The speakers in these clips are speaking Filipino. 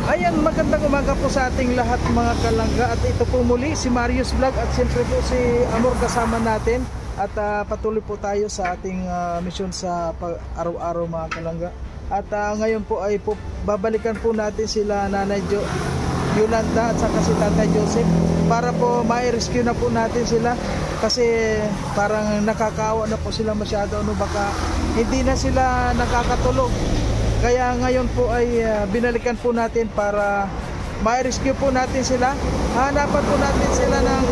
Ayan, magandang umaga po sa ating lahat mga kalangga. At ito po muli si Marius Vlog at siyempre po si Amor kasama natin. At patuloy po tayo sa ating misyon sa araw-araw mga kalangga. At ngayon po ay babalikan po natin sila Nanay Yolanda at saka si Tatay Joseph para po ma-rescue na po natin sila. Kasi parang nakakaawa na po sila masyado, no? Baka hindi na sila nakakatulog. Kaya ngayon po ay binalikan po natin para ma-rescue po natin sila. Hanapan po natin sila ng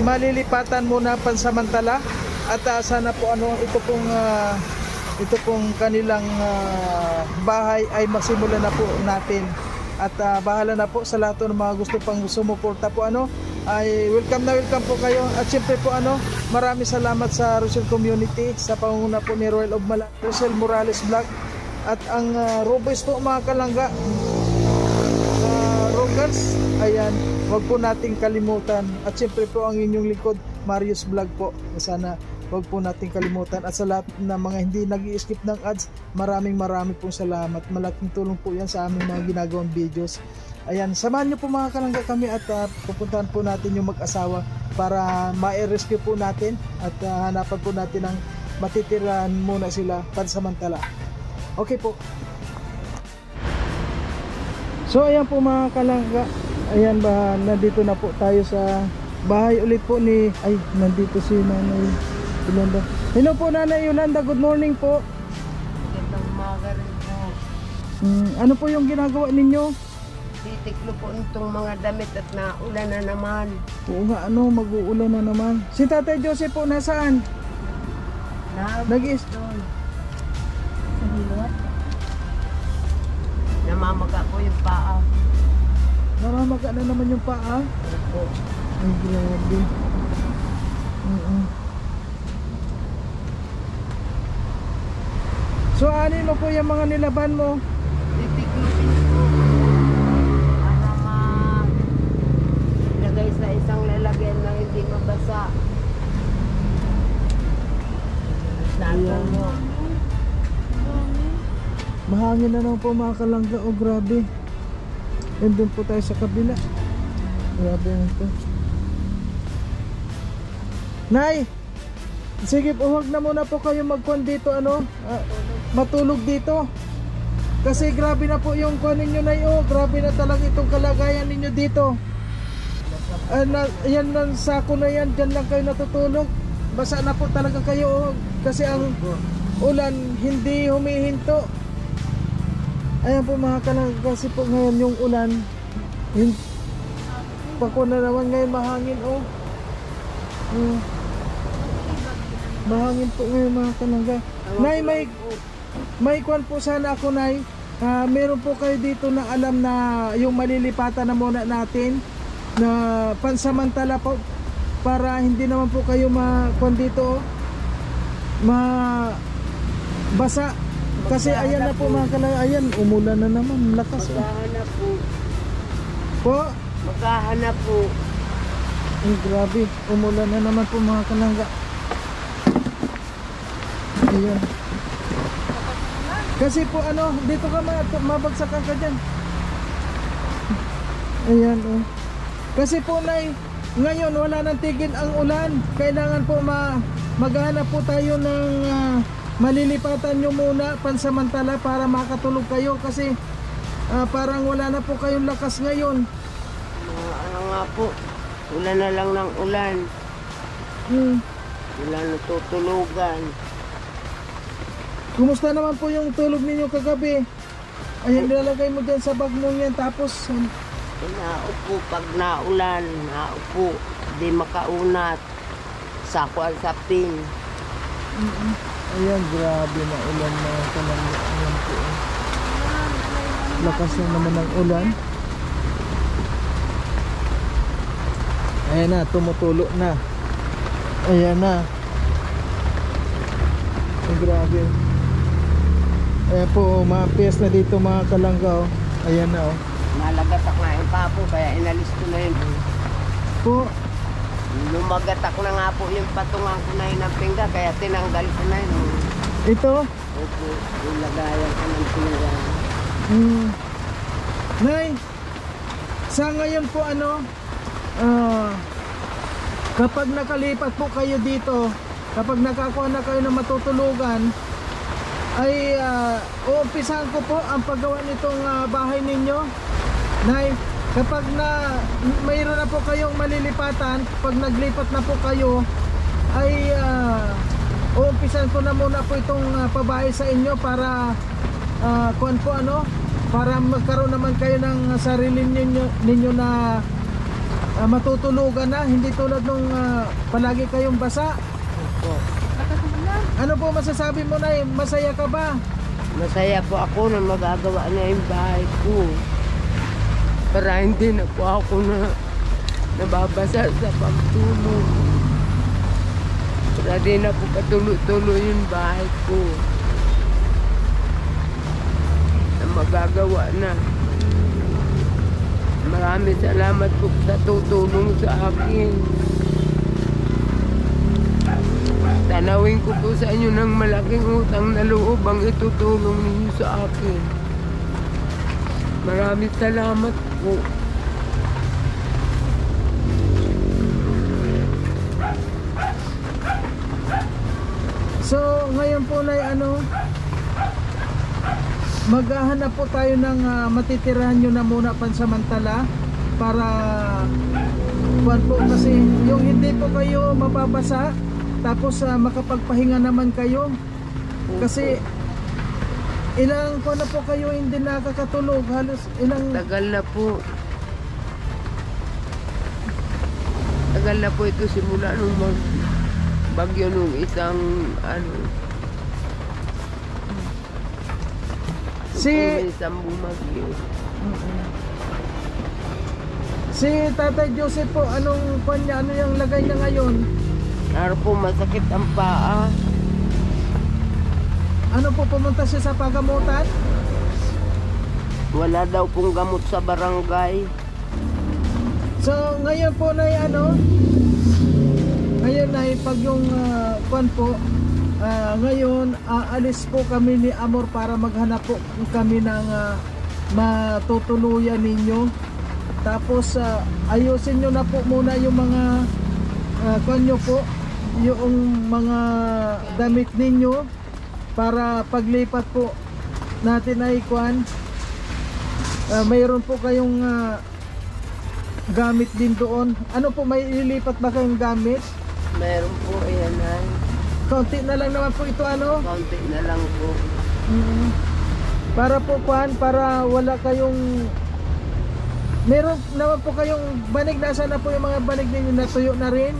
malilipatan muna pansamantala. At sana po ito pong kanilang bahay ay masimulan na po natin. At bahala na po sa lahat ng mga gusto pang sumuporta po ay welcome po kayo. At siyempre po maraming salamat sa Rosel Community sa pangunguna po ni Royal of Malate, Rosel Morales Vlog at ang Robes po mga kalangga, Rogers. Ayan, wag po nating kalimutan. At siyempre po ang inyong likod Marius Vlog po. Sana wag po nating kalimutan. At sa lahat na mga hindi nag-i-skip ng ads, maraming pong salamat. Malaking tulong po yan sa aming mga ginagawang videos. Ayan, samahan nyo po mga kalangga kami at pupuntahan po natin yung mag-asawa para ma-rescue po natin at hanapan po natin ng matitirahan muna sila pansamantala. Okay po. So ayan po mga kalangga, ayan ba, nandito na po tayo sa bahay ulit po ni, nandito si Nanay Yolanda. Hello po Nanay Yolanda, good morning po. Magandang umaga rin po. Ano po yung ginagawa ninyo? Titiklo po itong mga damit at naulan na naman. Oo nga, mag-uulan na naman. Si Tatay Joseph po nasaan? Nag-is doon. Sa hilot? Namamaga po yung paa. Namamaga na naman yung paa? Opo. Ay, grabe. So, anin mo po yung mga nilaban mo? Titiklopin po. Para ilagay sa isang lalagyan na hindi mabasa. Ayan. Mahangin na naman po mga kalangga. Oh, grabe. And doon po tayo sa kabila. Grabe na ito. Nay! Sige po, huwag na muna po kayo magkuhan dito, matulog dito. Kasi grabe na po yung kuhan ninyo, Nay. Grabe na talaga itong kalagayan ninyo dito. Yan lang, sako na yan, dyan lang kayo natutulog. Basa na po talaga kayo, kasi ang ulan hindi humihinto. Ayan po mga kalangga, kasi po ngayon yung ulan pako na naman ngayon, mahangin mahangin po ngayon mga kalangga. Nay, may kwan po sana ako, Nay. Meron po kayo dito na alam na yung malilipatan na muna natin na pansamantala po para hindi naman po kayo kwan dito basa. Kasi ayan na po mga kalangga, ayan, umulan na naman, lakas. Maghahanap po. Po? Maghahanap po. Ay, grabe, umulan na naman po mga kalangga. Ayan. Kasi po dito ka mabagsakan ka dyan. Ayan Kasi po Nay, ngayon wala nang tigil ang ulan. Kailangan po maghanap po tayo ng malilipatan nyo muna pansamantala para makatulog kayo. Kasi parang wala na po kayong lakas ngayon. Nga po, ulan na lang ng ulan. Wala na tutulugan. Kumusta naman po yung tulog ninyo kagabi? Ayan, nilalagay mo dyan sa bag mo yan. Tapos Naupo pag naulan, naupo, di makaunat. Sako ang sapin. Ayan, grabe na ulan na kalangga. Ayan po. Lakas na naman ng ulan. Ayan na, tumutulo na. Ayan na. Grabe. Ayan po, mapias na dito mga kalangga. Ayan na. Malagatak na yung papo, kaya inalis ko na yun. Po. Lumagatak na nga po yung patungan ko na yun ng pingga, kaya tinanggal ko na yun. Ito? Opo, yung lagayan ko ng pingga. Nay, sa ngayon po ano, kapag nakalipat po kayo dito, kapag nakakuha na kayo ng matutulugan, ay uumpisahan ko po ang paggawa nitong bahay ninyo. Nay, kapag mayroon na po kayong malilipatan, pag naglipat na po kayo, ay uumpisahan ko na muna po itong pabahay sa inyo para kuan po ano, para magkaroon naman kayo ng sarili ninyo na matutulugan na, hindi tulad nung palagi kayong basa. Ano po masasabi mo, Nay? Masaya ka ba? Masaya po ako na magagawa na yung bahay ko. Para hindi na po ako nababasa sa pagtulog. Para di na po patuloy-tuloy yung bahay ko. Na magagawa na. Maraming salamat po sa tutulong sa akin. Tanawin ko po sa inyo ng malaking utang na loob ang itutulong ninyo sa akin. Maraming salamat po. So, ngayon po na ano, maghahanap po tayo ng matitirahan nyo na muna pansamantala para buwan po, kasi yung hindi po kayo mababasa, tapos makapagpahinga naman kayo kasi ilang po na po kayo hindi nakakatulog, halos ilang Tagal na po. Tagal na po ito simula nung bagyo nung isang isang bumagyo. Si Tatay Joseph po, anong kanya, ano yung lagay niya ngayon? Araw po masakit ang paa. Ano po, pumunta siya sa pagamutan? Wala daw pong gamot sa barangay. So ngayon po na ngayon na pag yung po ngayon aalis po kami ni Amor para maghanap po kami ng matutuluyan ninyo. Tapos ayusin nyo na po muna yung mga kanyo po, yung mga damit ninyo para paglipat po natin ay mayroon po kayong gamit din doon. Ano po, may ilipat ba kayong gamit? Meron po, ayan ay. Kaunti na lang naman po ito, ano? Kaunti na lang po. Para po para wala kayong, meron naman po kayong banig. Nasaan na po yung mga banig ninyo? Natuyo na rin?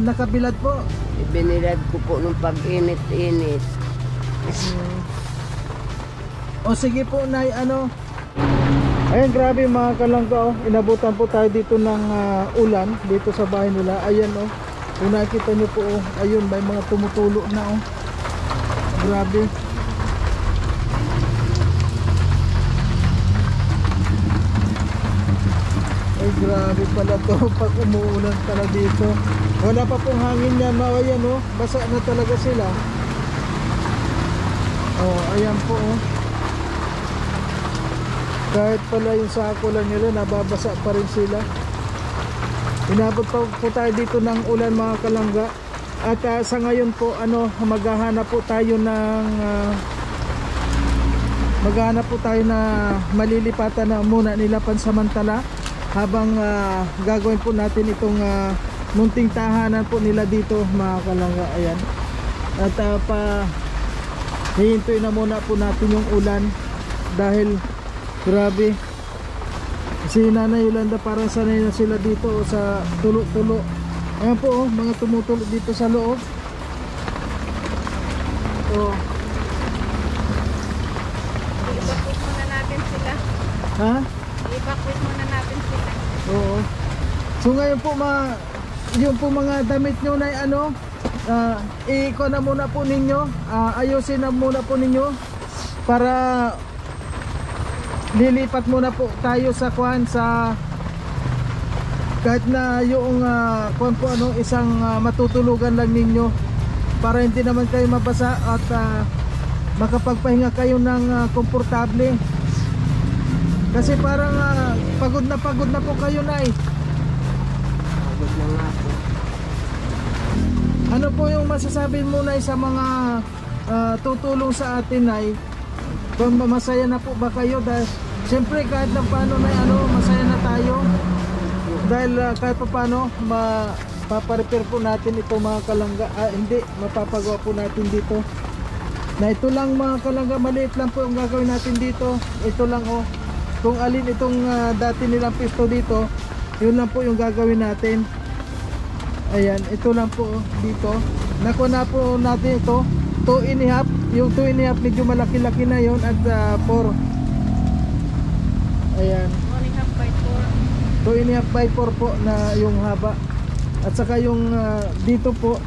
Nakabilad po? Ibinilad ko po nung pag-init-init. O sige po, Nay, ayan, grabe mga kalangga, inabutan po tayo dito ng ulan dito sa bahay nila. Ayan, kung nakita nyo po, ayun, may mga tumutulo na, grabe. Ay, grabe pala to pag umuulan pala dito. Wala pa pong hangin yan, ayan, basa na talaga sila. Ayan po, kahit pala yung sako lang nila, nababasa pa rin sila. Inabot pa po tayo dito ng ulan mga kalangga. At sa ngayon po, maghahanap po tayo na malilipatan na muna nila pansamantala habang gagawin po natin itong munting tahanan po nila dito mga kalangga. Ayan. At hihintuin na muna po natin yung ulan dahil grabe, si Nanay Yolanda parang sanay na sila dito sa tulo-tulo. Ayan po, mga tumutulo dito sa loob. I-evacuate muna natin sila. Ha? I-evacuate muna natin sila. Oo. So ngayon po yung po mga damit nyo na i-iko na muna po ninyo, ayusin na muna po ninyo para lilipat muna po tayo sa kahit na yung isang matutulugan lang ninyo para hindi naman kayo mabasa at makapagpahinga kayo ng komportable. Kasi parang pagod na po kayo, Nay. Pagod na nga po. Ano po yung masasabi mo, Nay, sa mga tutulong sa atin, Nay? Kung masaya na po ba kayo? Dahil siyempre kahit na paano, Nay, masaya na tayo. Dahil kahit pa paano mapaparepair po natin itong mga kalangga. Hindi, mapapagawa po natin dito. Na ito lang mga kalangga, maliit lang po yung gagawin natin dito. Ito lang kung alin itong dati nilang pisto dito, yun lang po yung gagawin natin. Ayan, ito lang po dito. Nakuha na po natin ito 2.5. Yung 2.5 medyo malaki-laki na yun. At 4. Ayan, 2.5 by 4 po na yung haba. At saka yung dito po,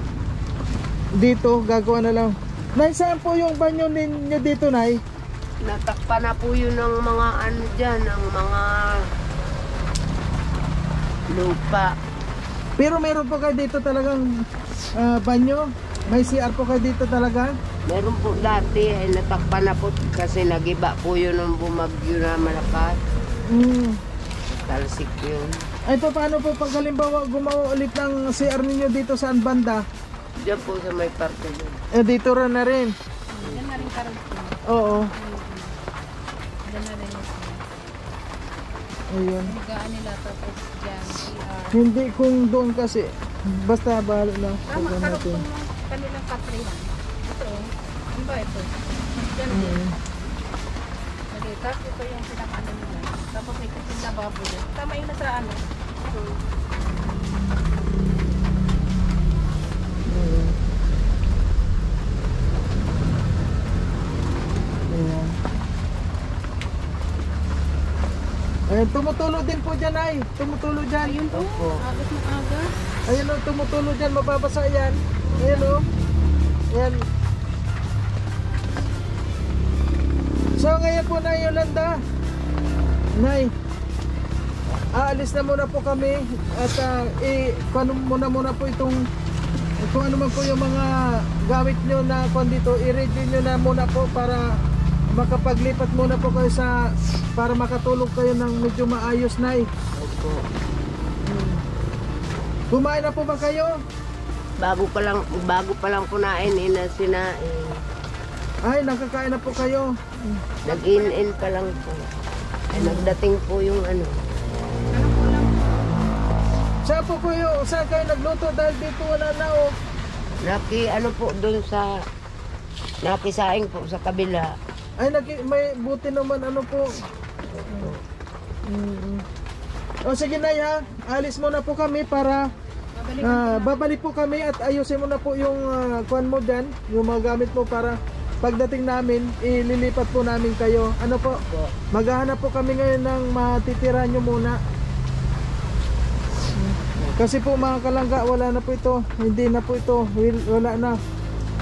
dito gagawa na lang. Nay, saan po yung banyo ninyo dito, Nay? Natakpan na po yun ng mga ano dyan, ng mga lupa. Pero meron po kayo dito talagang banyo? May CR po kayo dito talaga? Meron po dati, ay natakpan na po kasi nagiba po yun ng bumagyo na malakas. Talsik yun. Ay, paano po pag halimbawa gumawa ulit ng CR ninyo dito saan banda? Diyan po sa may parte doon. Dito rin na rin? Diyan na rin karoon. Oo. Diyan na rin. Ayun. Higaan nila tapos dyan, CR. Hindi kung doon kasi, basta bahala na. Tama, karoon po ng kanilang katrihan. Ito, ano ba ito? Diyan din. Okay, tapos ito yung pinakaano nila. Tapos may kapit na baboy. Tama yung nasa ano. Ayan. Ayan, tumutulo din po dyan, Ay. Tumutulo dyan. Ayun po, agos ng aga. Ayan o, tumutulo dyan. Mababasa yan. Ayan o. Ayan. So ngayon po, Nay Yolanda, Nay, aalis na muna po kami. At kung muna po itong, kung ano man po yung mga gamit nyo na kung dito, i-review nyo na muna po para makapaglipat muna po kayo para makatulog kayo ng medyo maayos, Nay. Opo. Kumain na po ba kayo? Bago pa lang kunain, sinain. Ay, nakakain na po kayo. Nag-in-in pa lang po. Ay, nagdating po yung ano. Saan kayo nagluto? Dahil dito wala na Ano po doon sa nakisaing po sa kabila. Ay, may buti naman po. O sige, Nay, ha. Alis muna po kami para babalik po kami at ayusin mo na po yung kuwan mo dyan, yung mga gamit mo para pagdating namin, ililipat po namin kayo. Ano po? Maghahanap po kami ngayon ng matitira nyo muna. Kasi po mga kalangga, wala na po ito. Hindi na po ito. Wala na.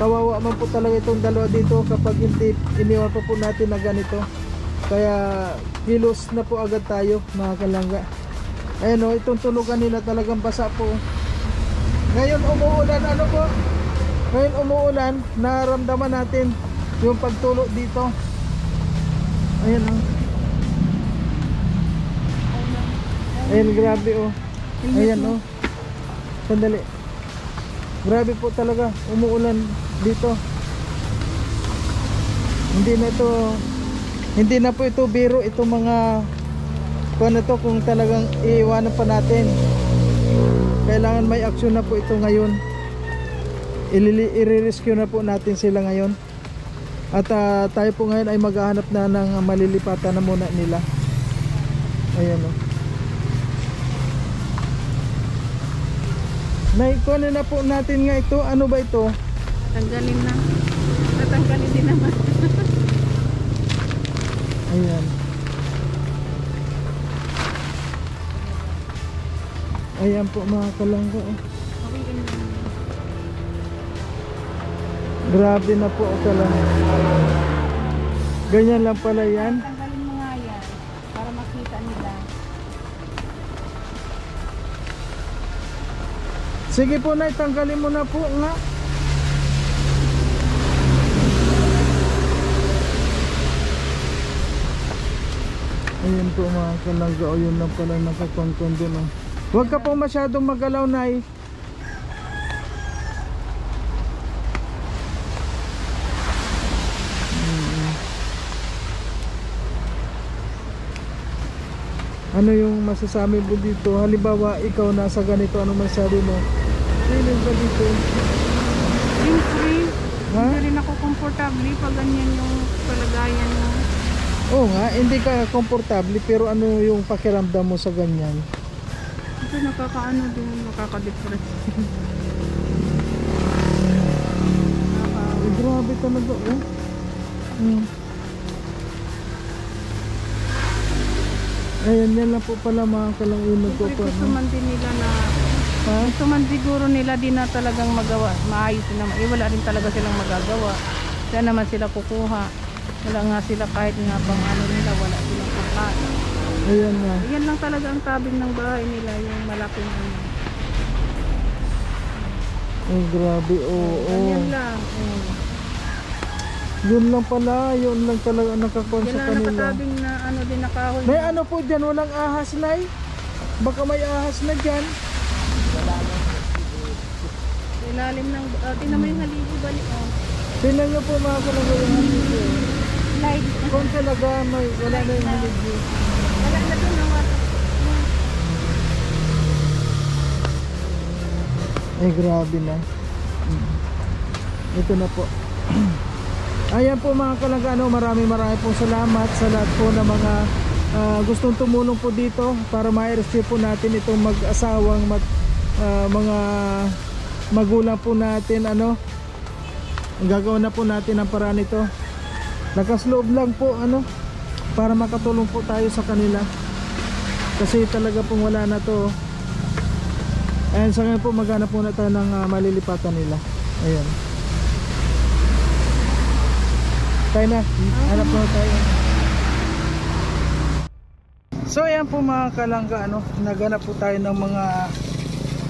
Kawawa man po talaga itong dalawa dito kapag hindi iniwan pa po natin na ganito. Kaya kilos na po agad tayo mga kalangga. Ayan o, itong tulugan nila talagang basa po. Ngayon umuulan, ngayon umuulan, naramdaman natin yung pagtulo dito. Ayan o. Ayan, grabe o. Ayan o. Sandali. Grabe po talaga, umuulan dito. Hindi na po ito biro, ito mga kung talagang iiwanan pa natin. Kailangan may aksyon na po ito ngayon. I-rescue na po natin sila ngayon. At tayo po ngayon ay maghahanap na ng malilipatan na muna nila. Ayan o. Naikuha na po natin nga ito. Ano ba ito? Tanggalin na. Tatanggalin din naman. Ayan. Ayan po mga kalangga. Grabe na po kalangga. Ganyan lang pala yan. Tanggalin mo nga yan para makita nila. Sige po, Nay, tanggalin mo na po nga. Yun po mga kalangga, o yun lang pala nakakongkong dun. Oh. Huwag ka po masyadong magalaw, Nay. Ano yung masasabi mo dito? Halimbawa, ikaw nasa ganito, ano masasabi mo? Feeling ka dito? Siyempre, Ha? hindi rin ako komportable pag ganyan yung kalagayan mo. Oo nga, hindi ka komportable, pero ano yung pakiramdam mo sa ganyan? Ito nakakaano din, nakaka-depress. Grabe talaga, oh. Ayan, yan lang po pala mga kalangin ko po. Gusto man din nila na, Ha? gusto man siguro nila din na talagang magawa, maayos din naman. Wala rin talaga silang magagawa. Kaya naman sila kukuha. Wala nga sila kahit nga pang ano nila, wala silang kakain. Ayan nga. Yan lang talaga ang tabing ng bahay nila, yung malaking ano. Ay, grabe, oo. Ganyan lang. Yun lang pala, yun lang talaga nakakon Yan sa lang kanila. nakatabing na ano din na kahoy. May ano po dyan, walang ahas, Nay? Baka may ahas na dyan. Ilalim ng, tingnan mo yung haligi balik. Oh. Tingnan nyo po mga kalangin yung haligi. Light. Kung talaga may, wala na yung haligi. Wala na doon ang water. Ay, grabe na. Ito na po. Ayan po mga kalangga, maraming pong salamat sa lahat po ng mga gustong tumulong po dito para ma-rescue po natin itong mag-asawang mga magulang po natin. Gagawin na po natin ang paraan ito. Nakasloob lang po para makatulong po tayo sa kanila, kasi talaga pong wala na to. Ayan, sa ngayon po maghanap po na tayo ng malilipatan nila. Ayan. Tayo na, hanap na tayo. So ayan po mga kalangga, naghanap po tayo ng mga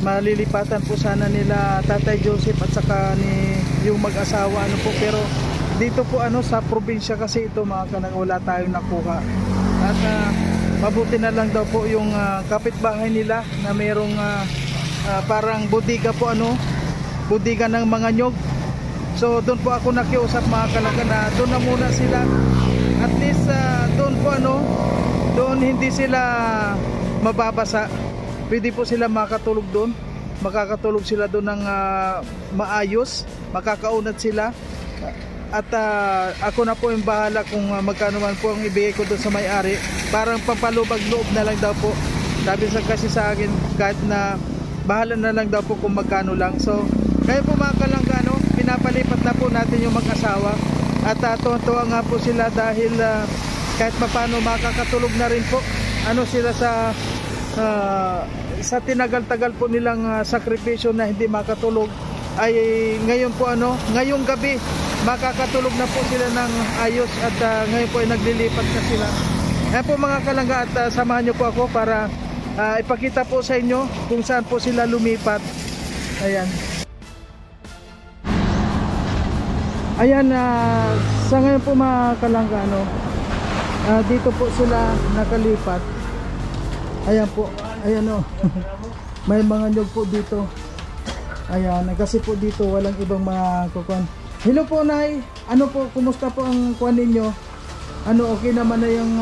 malilipatan po sana nila Tatay Joseph at saka ni yung mag-asawa pero dito po sa probinsya kasi ito mga kalangga, wala tayong nakuha. At mabuti na lang daw po yung kapitbahay nila na mayroong parang bodega po bodega ng mga nyog. So doon po ako nakiusap mga kalangga na doon na muna sila. At least doon po doon hindi sila mababasa. Pwede po sila makatulog doon. Makakatulog sila doon ng maayos. Makakaunat sila. At ako na po yung bahala kung magkano man po ang ibigay ko doon sa may-ari. Parang pampalubag-loob na lang daw po. Sabi kasi sa akin kahit na bahala na lang daw po kung magkano lang. So kaya po mga kalangga, pinapalipat na po natin yung mag-asawa. At tuwa nga po sila dahil kahit paano makakatulog na rin po sila sa tinagal-tagal po nilang sakripisyo na hindi makatulog, ay ngayon po ngayong gabi makakatulog na po sila ng ayos. At ngayon po ay naglilipat na sila. Ayan po mga kalangga, at samahan nyo po ako para ipakita po sa inyo kung saan po sila lumipat. Ayan. Ayan, sa ngayon po mga kalangga, dito po sila nakalipat. Ayan po, ayan may mga nyog po dito. Ayan, kasi po dito walang ibang mga kukuan. Hello po, Nay. Kumusta po ang kuan ninyo? Okay naman na yung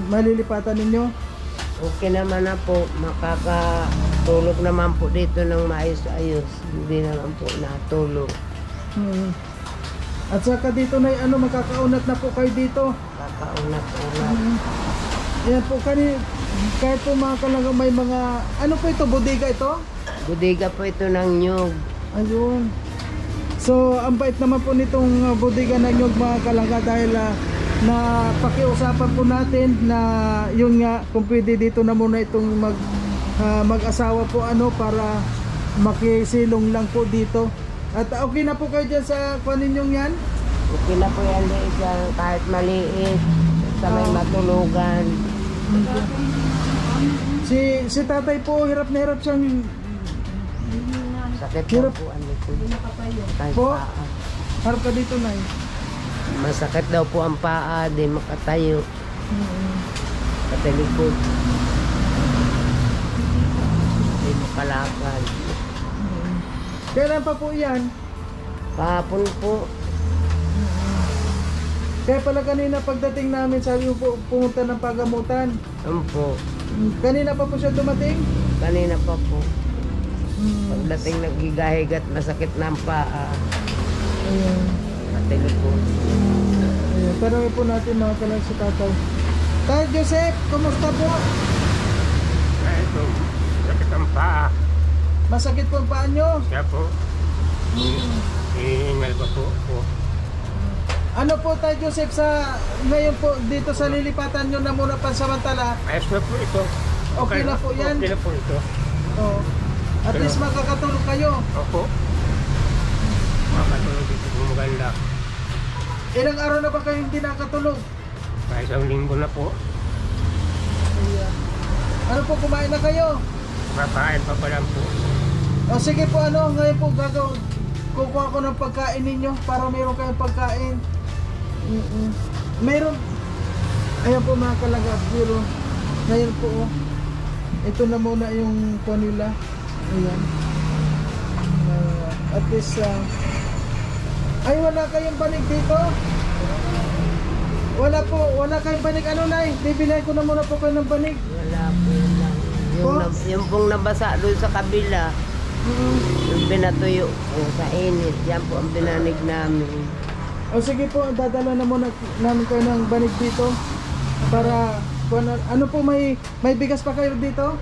malilipatan ninyo? Okay naman na po, makakatulog naman po dito ng maayos-ayos. Hindi naman po natulog. At saka dito na makakaunat na po kayo dito. Kakaunat-unat. Yan po, kahit po mga kalangga may mga, po ito, bodega ito? Bodega po ito ng nyug. Ayun. So, ang bait naman po nitong bodega ng nyug mga kalangga, dahil na pakiusapan po natin na yun nga, kung pwede dito na muna itong mag-asawa po para makisilong lang po dito. At okay na po kayo dyan sa ninyong yan? Okay na po yan dyan, kahit maliit, sa may matulugan. Si tatay po, hirap na hirap siyang Sakit hirap daw po ang likod. Kahit po. paa. Harap ka dito, Nay. Masakit daw po ang paa, di makatayo. Sa likod. Hindi makalakad. Kailan pa po yan? Kahapon po. Kaya pala kanina pagdating namin, sabi mo po pumunta ng pagamutan. Po. Kanina pa po siya dumating? Kanina pa po. Pagdating naghigahigat, masakit na ang paa. Ayan. Sa likod. Ayan. Pero po natin mga kalang si tatay. Tay Joseph, kumusta po? Ito, sakit ang paa. Masakit po ang paa nyo? Siya po. Iingal pa po po. Ano po Tay Joseph, sa ngayon po dito sa lilipatan nyo na muna pansamantala? Ayos na po ito. Okay na po yan? Okay na po ito. Oo. At least makakatulog kayo. Opo. Makatulog dito po maganda. Ilang araw na ba kayo hindi nakatulog? Kahit isang linggo na po. Ano po, kumain na kayo? Makain pa pa lang po. O sige po, ano, ngayon po gagawin. Kukuha ko ng pagkain ninyo para meron kayong pagkain. Meron. Ayan po mga kalagap. Pero ngayon po, oh, ito na muna yung kanila. Ayan. At least, ay wala kayong banig dito? Wala kayong banig. Ano na bibilay ko na muna po kayo ng banig. Wala po lang. Yung pong nabasa doon sa kabila. Yung pinatuyo po sa init. Yan po ang binanig namin. O sige po, dadala na muna namin kayo ng banig dito. Para, ano po, may bigas pa kayo dito?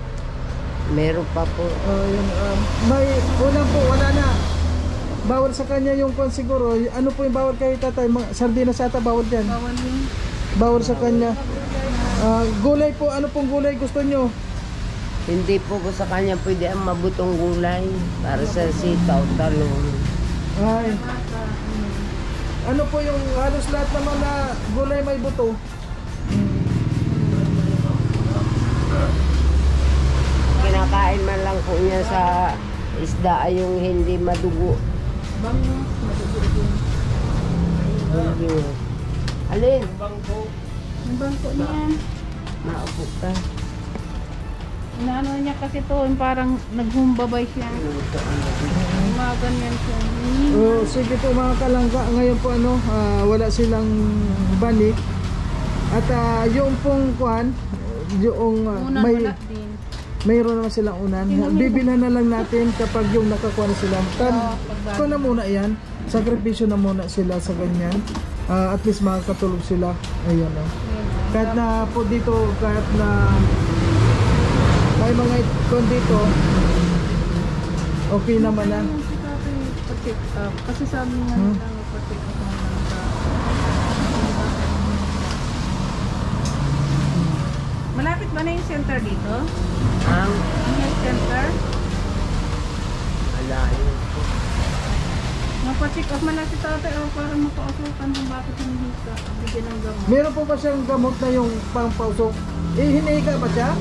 Meron pa po. Yun, wala na. Bawal sa kanya yung kon siguro. Ano po yung bawal kay tatay? Sardinas ata bawal dyan. Bawal yun. Bawal sa kanya. Gulay po, ano pong gulay gusto nyo? Hindi po sa kanya pwede ang mabutong gulay. Para sa sitaw, talong. Ay. Ano po yung halos lahat naman na gulay may buto? Kinakain man lang po niya sa isda ay yung hindi madugo. Bango, madugo din. Hindi. Alin? Yung bangko niya. Maupo ka. Inaano niya kasi to, yung parang naghumbabay siya. Mga ganyan siya. Sige po mga kalangga, ngayon po ano, wala silang banik. At yung pong kuhan, yung Unan wala din. mayroon naman silang unan. Bibilhan na lang natin kapag yung nakakuha na sila. Ito na muna yan. Sakripisyo na muna sila sa ganyan. At least makakatulog sila. Ayun o. Kahit na po dito, kahit na may mga ikon dito, okay naman na. Pa-check up. Kasi sabi nga nila pa-check up naman sa... Malapit ba na yung center dito? Ang Yung center? alayo po. Napa-check up man natin tatay para mapausukan kung bakit hindi ka bigyan ng gamot. Meron po ba siyang gamot na yung pangpausok? Hinihiga ba siya?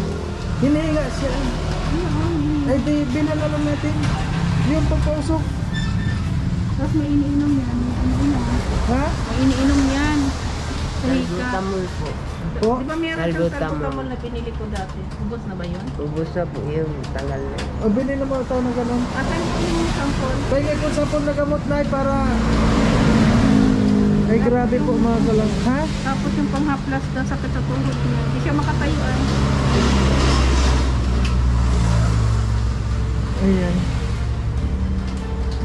Hinihiga siya. Ay di, binala lang natin yung pangpausok. Tapos may iniinom yan. Ha? May iniinom yan. Sa hika. Salbutamol po. Po? Di ba meron kang Salbutamol. salbutamol na binili ko dati? Ubos na ba yun? Ubus na po yung tagal na. O binili mo ito na gano'n. Asan ko yung sampol? Pahingay ko sa pong na gamot na para... Ay grabe po mga kalang. Ha? Tapos yung panghaplas daw sa tuhod niya. Hindi siya makatayuan. Ayan.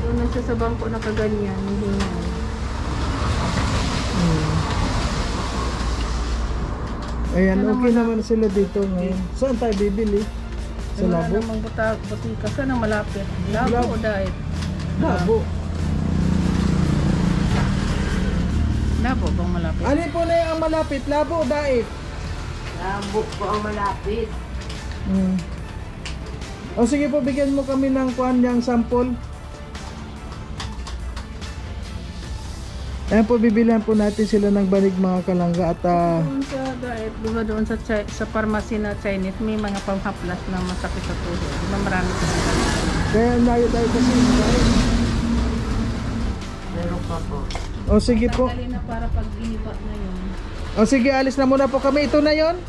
Doon na siya sa bangko na kaganyan. Hindi na. Ayan, okay naman sila dito ngayon. Saan tayo bibili? Sa Wala labo? namang butika. Saan ang malapit? Labo Labo. o dahil? Labo. Labo bang malapit? Alin po na yung ang malapit? Labo o daip? Labo po ang malapit. O sige po, bigyan mo kami ng kuhan niyang sample. Ayan po, bibilihan po natin sila ng banig mga kalangga at Doon sa diet, di ba doon sa pharmacy na Chinese, may mga panghaplas na masakit sa tuhod. Di ba marami sa kaya layo tayo kasi. Meron pa po. O sige po. Tanggalin na para pag iniba na yun. O sige, alis na muna po kami. Ito na yon.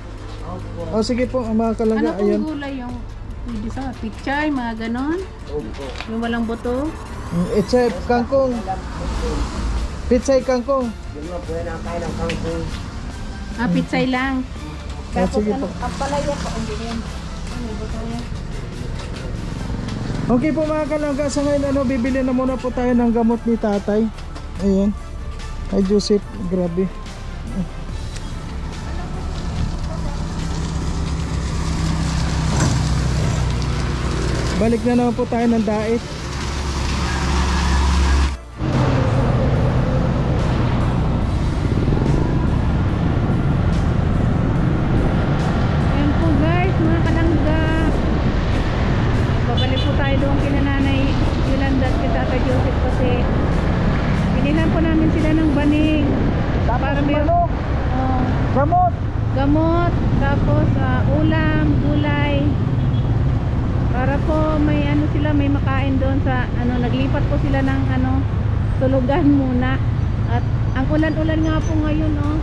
O sige po mga kalangga, Ano pong ayan. gulay yung pwede sa pichay, mga ganon? Yung walang buto? Itsay kangkong. Pitsay kangkong. Pichay lang. Sige po. Ang palaya po, ang ganyan. Ano, buto yan? Okay po mga kalangga, sa ngayon bibili na muna po tayo ng gamot ni tatay. Ayan. Ay Joseph, grabe. Balik na naman po tayo ng dait. Ayan po guys, mga kalangga. Babalik po tayo doon kina Nanay Yolanda at kay Tata Joseph kasi binilan po namin sila ng banig. Tapos may- manok, Oh, gamot. gamot, tapos ulam, gulay. Para po may ano sila, may makain doon sa ano, naglipat po sila ng ano, tulugan muna. At ang ulan-ulan nga po ngayon, oh.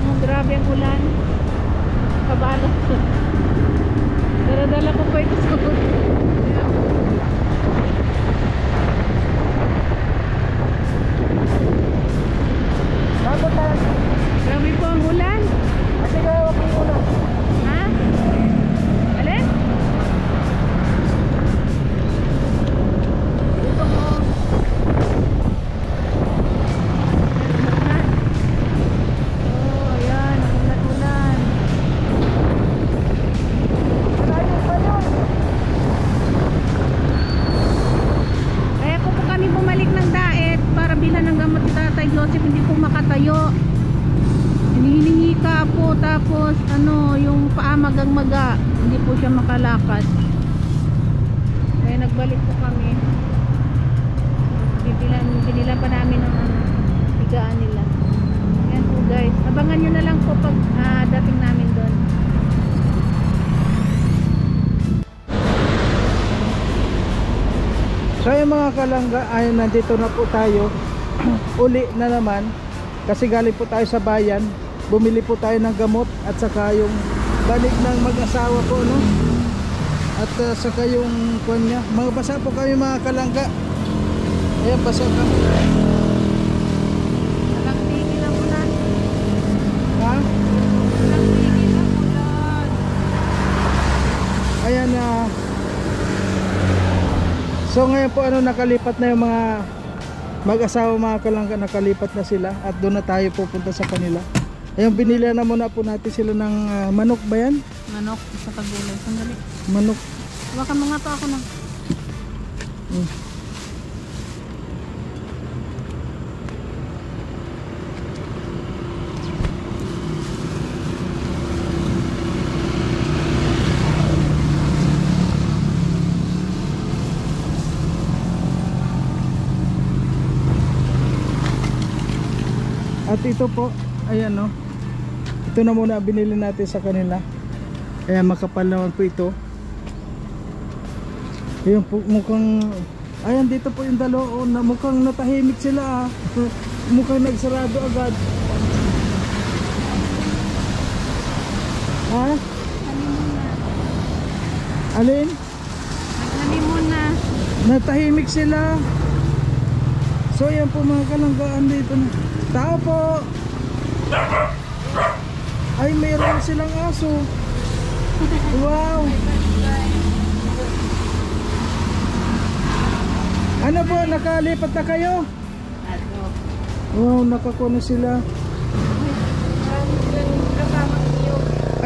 Oh, grabe ang ulan. Kabalot. Dala-dala ko po ito sa grabe po ang ulan. Ha? Alin? Dito po. Oh, ayan, ang ulan-ulan. Kaya ko po kami bumalik ng daet para bilan ng gamot ni Tatay Joseph, hindi po makatayo. Hinihingi ka po, tapos ano, yung paa magang-maga, hindi po siya makalakad. Kaya nagbalik po kami. Binilan pa namin ng ano, higaan nila. Ayan po guys, abangan nyo na lang po pag dating namin doon. So yung mga kalangga, ay nandito na po tayo. Uli na naman kasi galing po tayo sa bayan, bumili po tayo ng gamot at saka yung balik ng mag-asawa po, no? At saka yung kwan niya. Mga basa po kami mga kalangga. Ayan, basa kami. Walang tigil ang ulan. Ha? Walang tigil ang ulan. Ayan na. So ngayon po nakalipat na yung mga mag-asawa mga kalangga, nakalipat na sila at doon na tayo pupunta sa kanila. Ayun, binili na muna po natin sila ng manok ba yan? Manok, isa kagulay. Sandali. Manok. Baka mga to ako na. At ito po, ayan no. Ito na muna binili natin sa kanila. Kaya makapal naman po ito. Ayun po, mukhang ayan dito po yung dalawa, na mukhang natahimik sila. Mukhang nagsarado agad. Ha? Honeymoon na. Alin? Honeymoon na. Natahimik sila. So ayan po mga kalanggaan, dito na. Tao po. Ay, mayroon silang aso. Wow. Ano po, nakalipat na kayo? Wow, nakakuha na sila.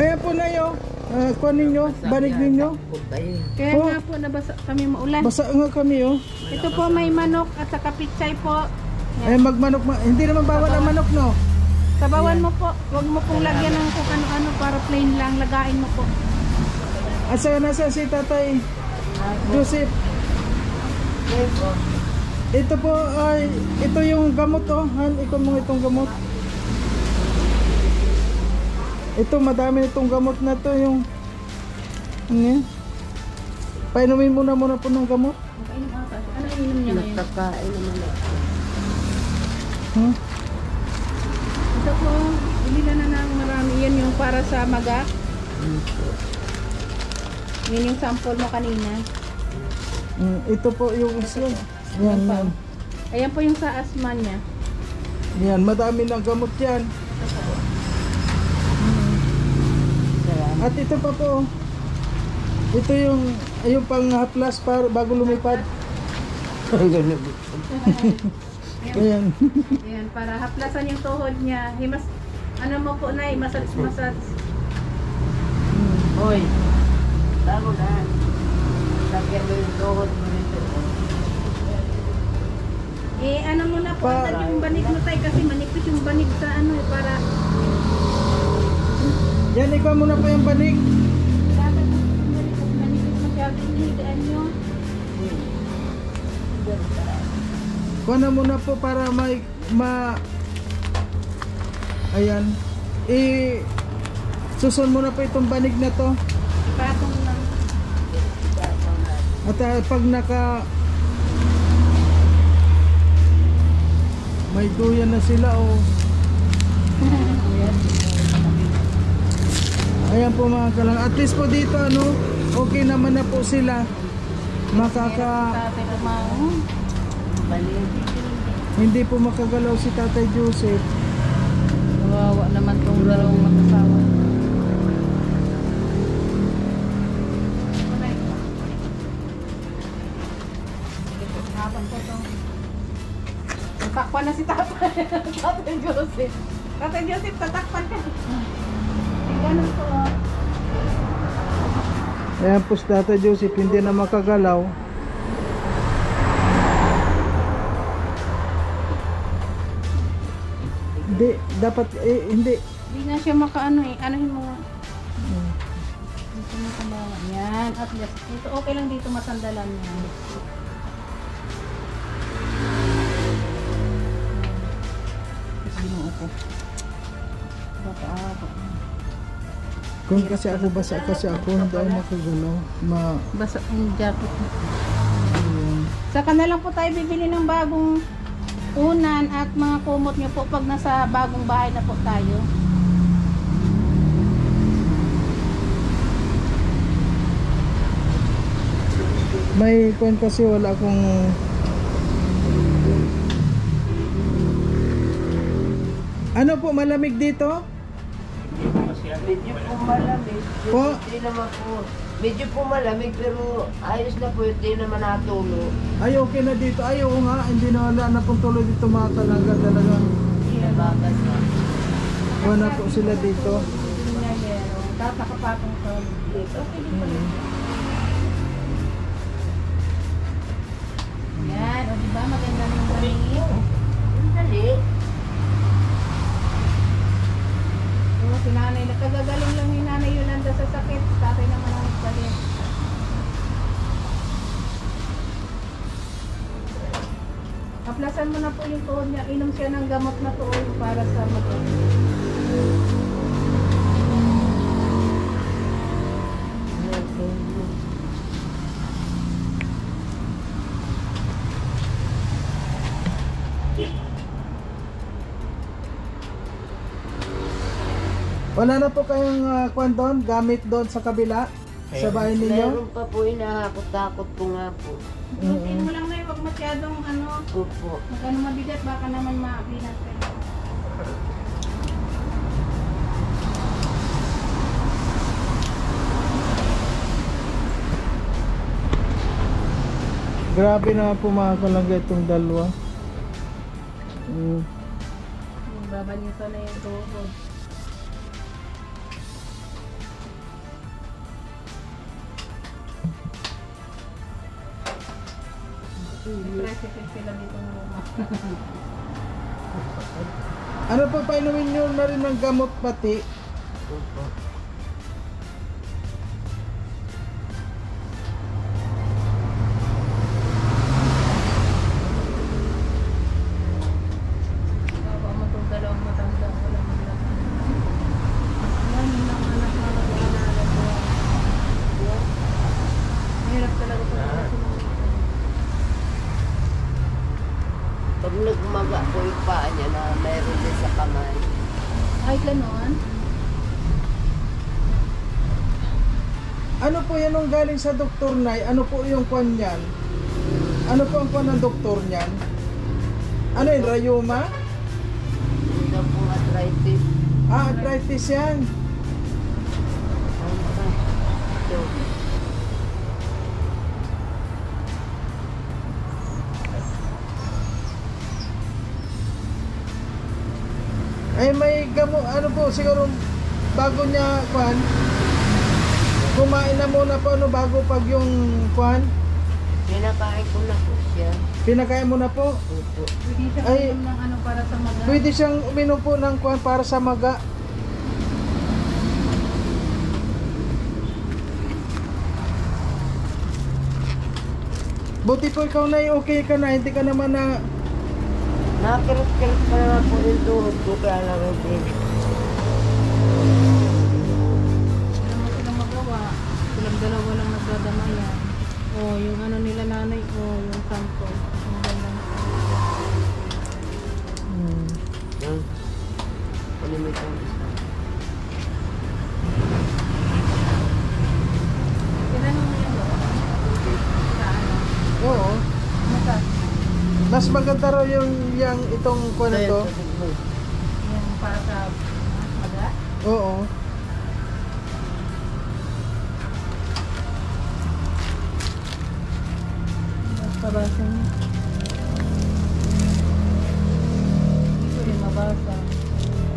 Ayan po na yun. Kuha ninyo, banig ninyo. Kaya Po. nga po nabasa kami maulan. Basa nga kami oh. Ito po may manok at saka pichay po. Ay, magmanok, hindi naman bawal ang manok, no? Sabawan mo po. Huwag mo pong lagyan ng kung ano-ano para plain lang. Lagain mo po. Asa nasa si Tatay Joseph? Ito po ay ito yung gamot oh. Han, ikaw mo itong gamot. Ito madami itong gamot na to yung painumin muna po ng gamot. Ano ininom niya ngayon? Nagkakain naman ako. Hmm? Ito po, bili na ng marami. Yan yung para sa maga. Yun yung sample mo kanina. Ito po yung isa. Yan Yan, pa. yan. Ayan po yung sa asthma niya. Yan, madami ng gamot yan. At ito pa po. Ito yung pang-haplas para bago lumipad. Ayan. Ayan, para haplasan yung tuhod niya. Ano mo po na, massage. Hoy, tama na. Lagyan mo yung tuhod mo nito. Ano mo na po, yung banig mo tayo kasi manipis yung banig sa para Yan, ikaw muna pa yung banig. dapat yung banig kasi manipis masyado yung higaan nyo. Kuha na muna po para ayan. Susun muna po itong banig na to. Ipatong lang. At pag may duyan na sila Ayan po mga kalang. At least po dito okay naman na po sila. Hindi po makagalaw si Tatay Joseph. Kawawa naman tong dalawang mag-asawa. Tatakpan na si Tatay. Tatay Joseph. Tatay Joseph, tatakpan ka. Ganun po. Ayan po si Tatay Joseph, hindi na makagalaw. Hindi, dapat hindi. Hindi na siya makaano anuhin mo. Dito mo kumbawa. Yan, at least. Ito okay lang dito masandalan yan. Kung kasi ako basa kasi ako, hindi ako makagalaw. Basa yung jacket. Ayan. Saka na lang po tayo bibili ng bagong unan at mga kumot nyo po pag nasa bagong bahay na po tayo. May point kasi wala akong ano po, malamig dito? Medyo po malamig. Po? Hindi naman po. Medyo po malamig pero ayos na po. Hindi naman natulo. Ay, okay na dito. Ay, oo nga, hindi na wala na pong tuloy dito mga talaga talaga. Nabagas na. Wala po sila dito. Tapos nakapatong sa dito. Okay din pala. Yan, o diba maganda na yung banig. Dali. Si nanay, nakagagaling lang yung nanay Yolanda sa sakit. Tatay naman ang nagpalit. Aplasan mo na po yung tuhod niya. Inom siya ng gamot na tuhod para sa motor. Wala na po kayong kwan doon, gamit doon sa kabila, sa bahay ninyo? Meron pa po hinahakot-takot ko nga po. Lutin mo lang na huwag masyadong Opo. magkano mabigat, baka naman mabigat kayo. Grabe na po mga kalangga itong dalawa. Babanisan na yung tuhod. Tricycle sila dito ng luma. Ano po, painumin nyo na rin ng gamot pati? Opo. Baka matong dalawang matanda, wala maglakas. Yan, yun ang anak na nag-aanalan ko. Mahirap talaga ito. Pag nagmaga po yung paa niya na mayroon din sa kamay. Ay, ganon. Ano po yan nung galing sa doktor, Nay? Ano po yung kwan yan? Ano po ang kwan ng doktor niyan? Ano yun? Rayuma? Ito pong arthritis. Ah, arthritis yan. Ito. Ay may gamo, ano po, siguro bago niya kwan, kumain na muna po ano bago pag yung kwan, Pinakain ko na po siya. pinakain mo na po. Opo. Pwede siya Ay. uminom ng ano para sa maga. Pwede siyang uminom po ng kwan para sa maga. Buti po ikaw na okay ka na, hindi ka naman na Nakakirot-kirot pa naman po yung tuhod ko, kaya lang hindi. Wala mo silang magawa. Silang dalawa lang nagdadamayan. O, yung ano nila nanay, o, yung sample. Yung ganun. Yan. Kunin mo itong isa. Tinanong mo yung sa ano? oo. Mata. Mas maganda raw yung itong kwan na to. Yung para sa maga. Oo. Pabasa niya. Hindi ko rin mabasa.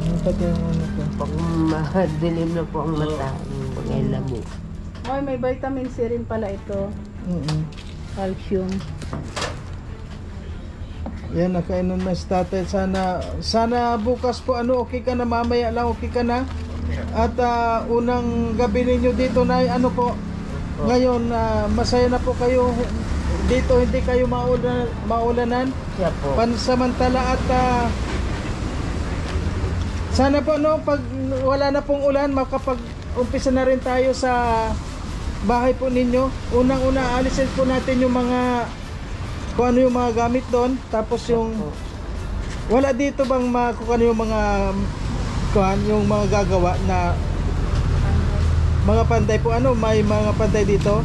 Ang pati yung ano to. Pag madilim na po ang mata, pag ay lamig. Ay, may vitamin C rin pala ito. Calcium. Yan, nakainom na si tatay. Sana bukas po ano, okay ka na, mamaya lang okay ka na. At unang gabi ninyo dito na ano po, ngayon masaya na po kayo dito, hindi kayo maulanan. Siya po. Pansamantala at sana po no, pag wala na pong ulan, makapag-umpisa na rin tayo sa bahay po ninyo. Unang-una, alisin po natin yung mga kung ano yung mga gamit doon, tapos yung wala dito bang kung ano yung mga kuan, yung mga gagawa na mga panday po, ano, may mga panday dito.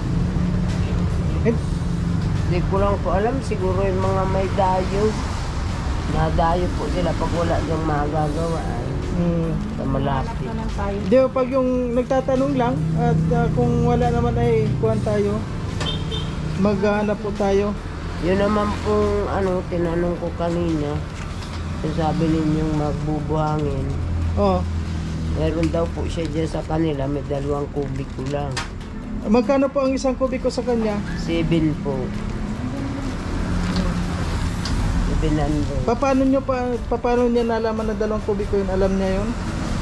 Hindi ko lang po alam, siguro yung mga may dayo. Nadayo po sila pag wala yung magagawa ay sa malapit. Naman tayo. Di ba, pag yung nagtatanong lang at kung wala naman ay kuan tayo, maghahanap po tayo. Yun naman pong ano, tinanong ko kanina. Sabi ninyong magbubuhangin. Oh, Meron daw po siya dyan sa kanila, may 2 kubiko lang. magkano po ang isang kubiko sa kanya? 7 po. 700. Paano niya nalaman na 2 kubiko yun? Alam niya yun?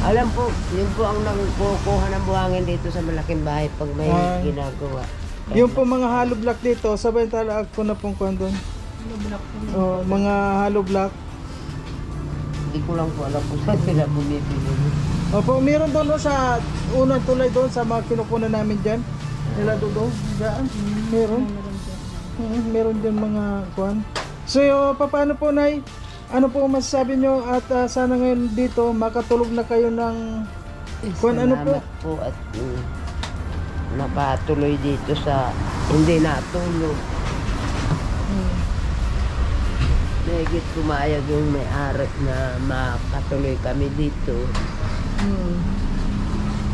Alam po, yun po ang nagkukuha ng buhangin dito sa malaking bahay pag may Ay. ginagawa. Yung po mga hollow block dito, sabay talaga ko na pong kuan doon. Oh, mga hollow block. Hindi ko lang po alam kung saan sila bumibili. Opo, meron doon no, sa unang tulay doon sa mga kinukunan namin dyan. Nila doon, dyan. Meron. Meron dyan mga kuan. So, paano po, Nay? Ano po masasabi nyo at sana ngayon dito makatulog na kayo ng kuan, ano po? Salamat po at napatuloy dito sa hindi natulog. Megit kumayag yung may-ari na makatuloy kami dito.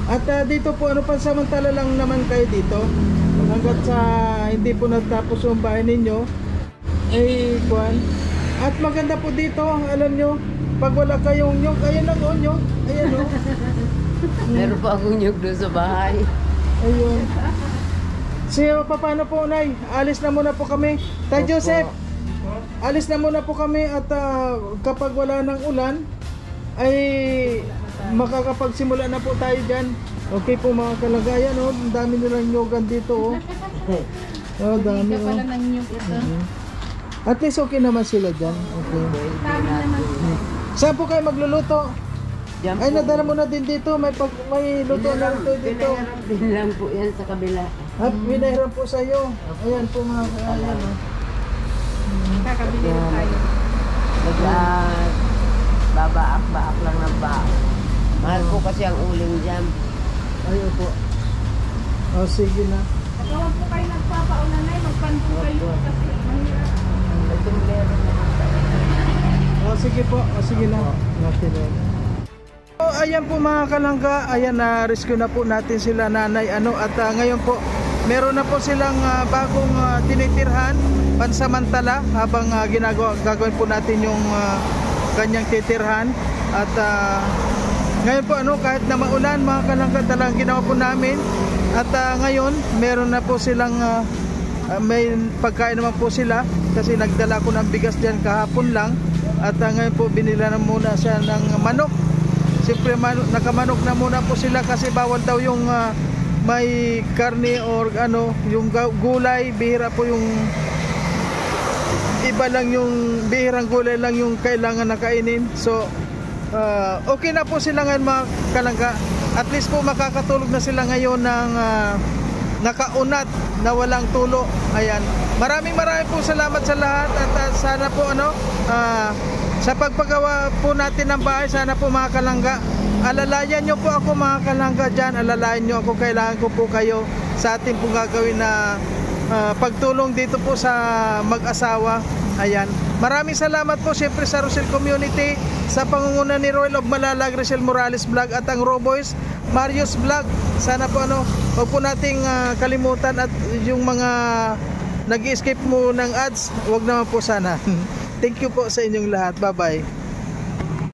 At dito po, ano pansamantala lang naman kayo dito? Hanggat sa hindi po natapos yung bahay ninyo, ay kuan. At maganda po dito, alam nyo, pag wala kayong nyog, ayan lang o nyog. Ayan o. Meron pa akong nyug doon sa bahay. Ayun. So, paano po, Nay? Alis na muna po kami. Tay Opo. Joseph, alis na muna po kami at kapag wala ng ulan, ay makakapagsimula na po tayo dyan. Okay po mga kalagayan, oh. Ang dami nilang nyogan dito, oh. Oh, dami, Hindi ka pala oh. ng nyug ito. At least okay naman sila dyan. Okay. Sabi naman. Saan po kayo magluluto? Diyan Ay, po. nadala mo na din dito. May luto na rin dito. Binayaran din lang po yan sa kabila. At binahiram po sa iyo. Ayan po mga kalagayan, oh. Kakabili na tayo. Babaak-baak lang ng baak. Mahal po kasi ang uling dyan. Ayun po. Oh, sige na. Baka wag po kayo nagpapaulan na magpanto kayo kasi mahirap. Itong meron na. Oh, sige po. Oh, sige na. Natin. So, ayan po mga kalangga, ayan na rescue na po natin sila nanay at ngayon po meron na po silang bagong tinitirhan pansamantala habang gagawin po natin yung kanyang titirhan at ngayon po kahit na maulan mga kalangga talagang ginawa po namin at ngayon meron na po silang may pagkain naman po sila kasi nagdala ko ng bigas diyan kahapon lang at ngayon po binila na muna siya ng manok. Siyempre nakamanok na muna po sila kasi bawal daw yung may karne or yung gulay, bihira po yung iba lang yung bihirang gulay lang yung kailangan nakainin. So okay na po sila ngayon mga kalangga. At least po makakatulog na sila ngayon ng nakaunat na walang tulo. Ayan. Maraming po salamat sa lahat at sana po sa pagpagawa po natin ng bahay, sana po mga kalangga, alalayan nyo po ako mga kalangga dyan, alalayan nyo ako, kailangan ko po kayo sa ating pong gagawin na pagtulong dito po sa mag-asawa. Ayan. Maraming salamat po siyempre sa Rosel Community, sa pangunguna ni Royal of Malalag, Rachel Morales Vlog at ang Roboys, Marius Vlog. Sana po wag po nating kalimutan at yung mga nag-escape mo ng ads, wag naman po sana. Thank you po sa inyong lahat. Bye-bye.